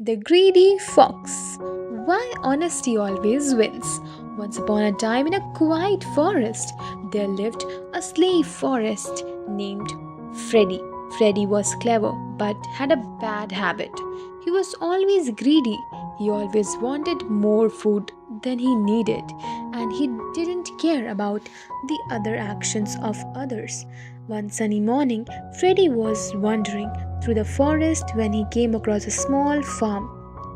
The Greedy Fox. Why honesty always wins. Once upon a time, in a quiet forest, there lived a slave forest named Freddy. Freddy was clever but had a bad habit. He was always greedy. He always wanted more food than he needed, and he didn't care about the other actions of others. One sunny morning, Freddy was wandering through the forest when he came across a small farm.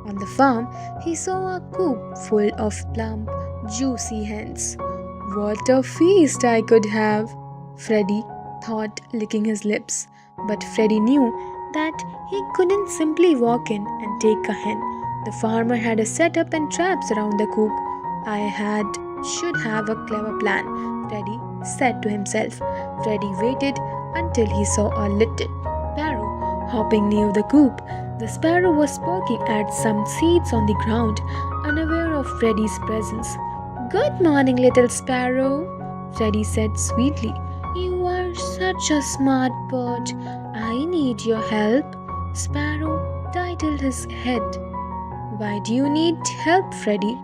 On the farm, he saw a coop full of plump, juicy hens. What a feast I could have, Freddy thought, licking his lips. But Freddy knew that he couldn't simply walk in and take a hen. The farmer had a setup and traps around the coop. I had should have a clever plan, Freddy said to himself. Freddy waited until he saw a little sparrow hopping near the coop. The sparrow was poking at some seeds on the ground, unaware of Freddy's presence. Good morning, little sparrow, Freddy said sweetly. You are such a smart bird. I need your help. Sparrow titled his head. Why do you need help, Freddy?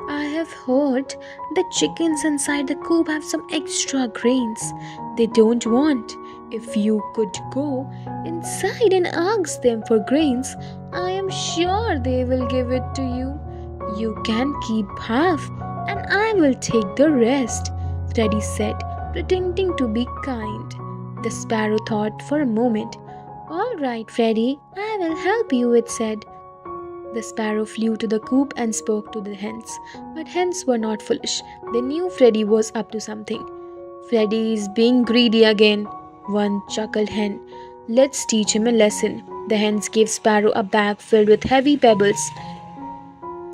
I have heard the chickens inside the coop have some extra grains they don't want. If you could go inside and ask them for grains, I am sure they will give it to you. You can keep half and I will take the rest, Freddy said, pretending to be kind. The sparrow thought for a moment. All right, Freddy, I will help you, it said. The sparrow flew to the coop and spoke to the hens. But hens were not foolish. They knew Freddy was up to something. Freddy is being greedy again, one chuckled hen. Let's teach him a lesson. The hens gave Sparrow a bag filled with heavy pebbles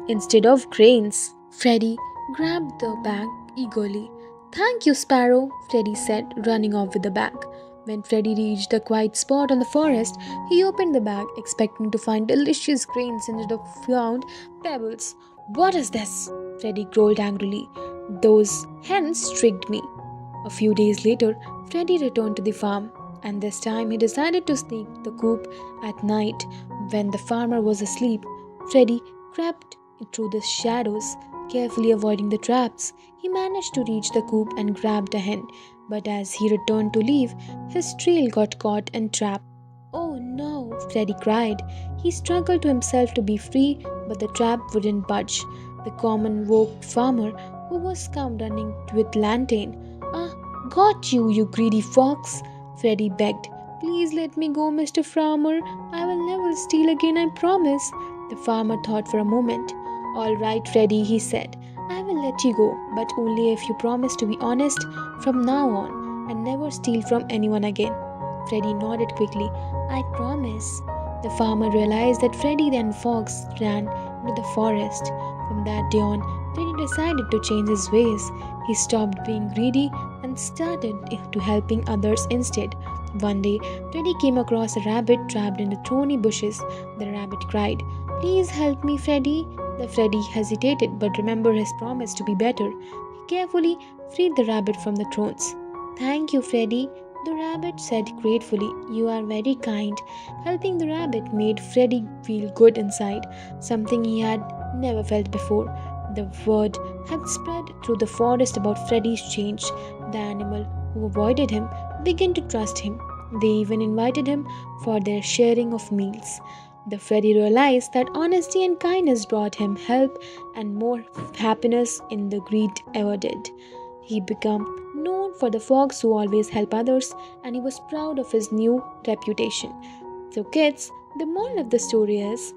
instead of grains. Freddy grabbed the bag eagerly. Thank you, Sparrow, Freddy said, running off with the bag. When Freddy reached the quiet spot on the forest, he opened the bag, expecting to find delicious grains instead of found pebbles. What is this? Freddy growled angrily. Those hens tricked me. A few days later, Freddy returned to the farm, and this time he decided to sneak the coop at night when the farmer was asleep. Freddy crept through the shadows, carefully avoiding the traps. He managed to reach the coop and grabbed a hen, but as he returned to leave, his trail got caught and trapped. Oh no, Freddy cried. He struggled to himself to be free, but the trap wouldn't budge. The common woke farmer, who was come running with lantern. Ah, got you, you greedy fox, Freddy begged. Please let me go, Mr. Farmer. I will never steal again, I promise. The farmer thought for a moment. All right, Freddy, he said. I will let you go, but only if you promise to be honest from now on and never steal from anyone again. Freddy nodded quickly. I promise. The farmer realized that Freddy and Fox ran into the forest. From that day on, Freddy decided to change his ways. He stopped being greedy and started to helping others instead. One day, Freddy came across a rabbit trapped in the thorny bushes. The rabbit cried, Please help me, Freddy. The Freddy hesitated but remembered his promise to be better. He carefully freed the rabbit from the thorns. Thank you, Freddy, the rabbit said gratefully. You are very kind. Helping the rabbit made Freddy feel good inside, something he had never felt before. The word had spread through the forest about Freddy's change. The animal who avoided him began to trust him. They even invited him for their sharing of meals. The Freddy realized that honesty and kindness brought him help and more happiness in the greed ever did. He became known for the fox who always helped others, and he was proud of his new reputation. So, kids, the moral of the story is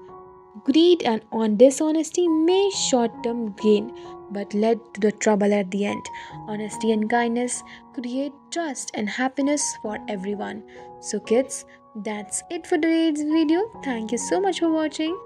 greed and dishonesty may short-term gain, but led to the trouble at the end. Honesty and kindness create trust and happiness for everyone. So, kids, that's it for today's video. Thank you so much for watching.